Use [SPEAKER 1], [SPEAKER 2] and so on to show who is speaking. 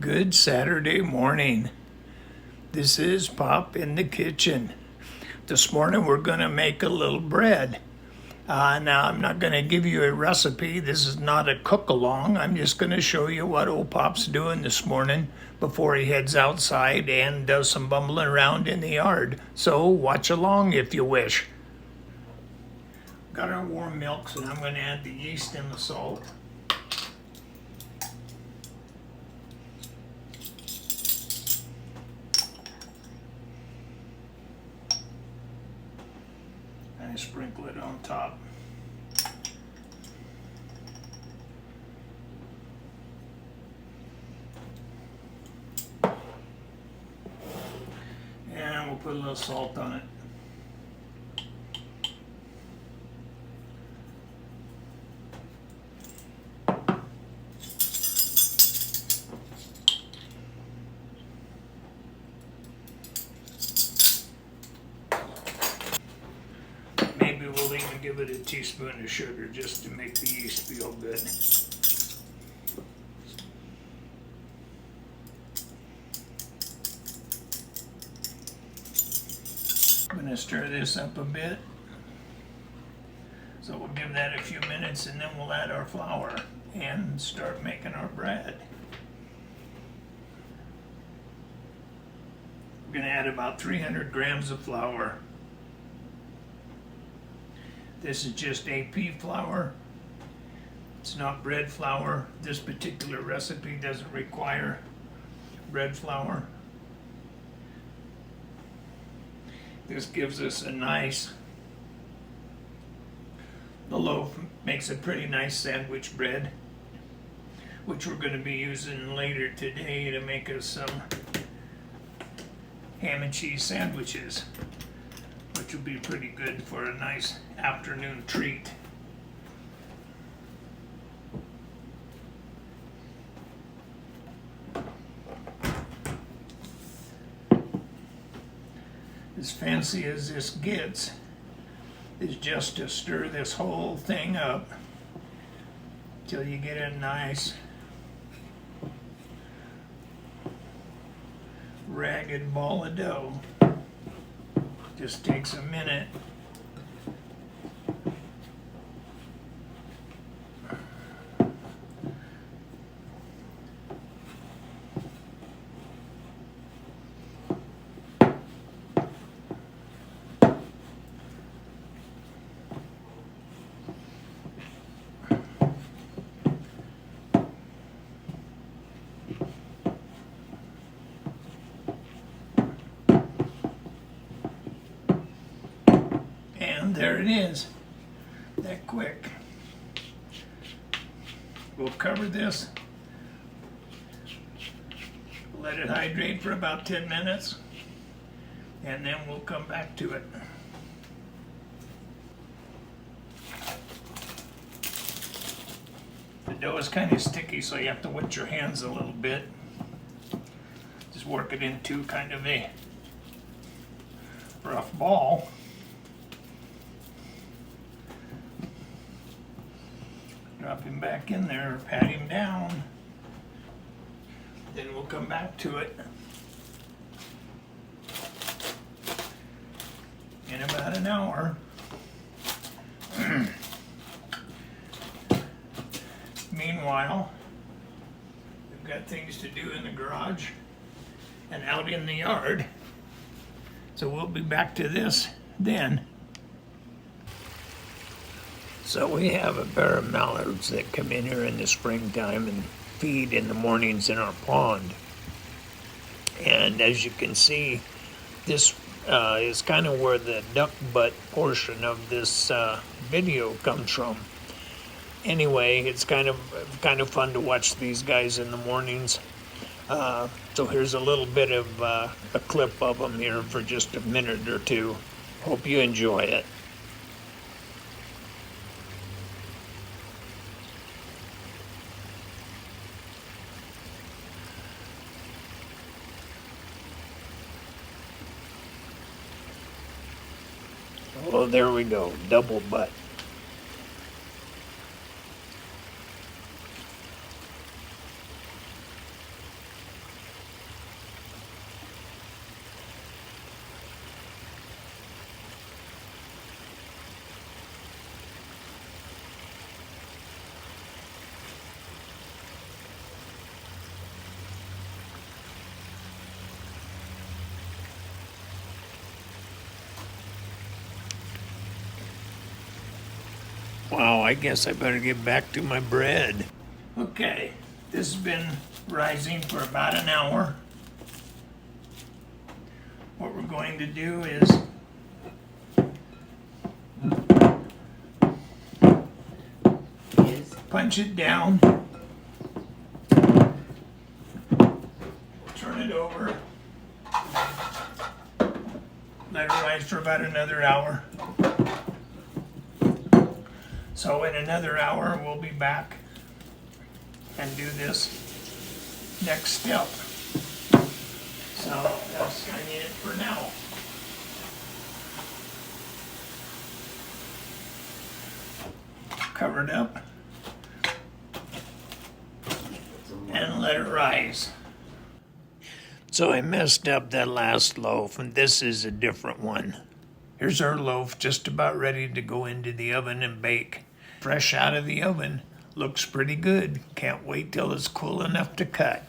[SPEAKER 1] Good Saturday morning. This is Pop in the kitchen. This morning we're going to make a little bread. Now I'm not going to give you a recipe. This is not a cook along. I'm just going to show you what old Pop's doing this morning before he heads outside and does some bumbling around in the yard. So watch along if you wish. Got our warm milk, so I'm going to add the yeast and the salt. And sprinkle it on top. And we'll put a little salt on it. Maybe we'll even give it a teaspoon of sugar just to make the yeast feel good. I'm going to stir this up a bit. So we'll give that a few minutes and then we'll add our flour and start making our bread. We're going to add about 300 grams of flour. This is just AP flour. It's not bread flour. This particular recipe doesn't require bread flour. This gives us a nice, the loaf makes a pretty nice sandwich bread, which we're going to be using later today to make us some ham and cheese sandwiches, which will be pretty good for a nice afternoon treat. As fancy as this gets is just to stir this whole thing up till you get a nice ragged ball of dough. Just takes a minute. And there it is, that quick. We'll cover this, let it hydrate for about 10 minutes, and then we'll come back to it. The dough is kind of sticky, so you have to wet your hands a little bit. Just work it into kind of a rough ball. Drop him back in there, pat him down. Then we'll come back to it in about an hour. Meanwhile, we've got things to do in the garage and out in the yard. So we'll be back to this then. So we have a pair of mallards that come in here in the springtime and feed in the mornings in our pond. And as you can see, this is kind of where the duck butt portion of this video comes from. Anyway, it's kind of fun to watch these guys in the mornings. So here's a little bit of a clip of them here for just a minute or two. Hope you enjoy it. Oh, there we go, double butt. Wow, I guess I better get back to my bread. Okay, this has been rising for about an hour. What we're going to do is punch it down, turn it over, let it rise for about another hour. So in another hour, we'll be back and do this next step. So that's gonna be it for now. Cover it up and let it rise. So I messed up that last loaf, and this is a different one. Here's our loaf just about ready to go into the oven and bake. Fresh out of the oven, looks pretty good. Can't wait till it's cool enough to cut.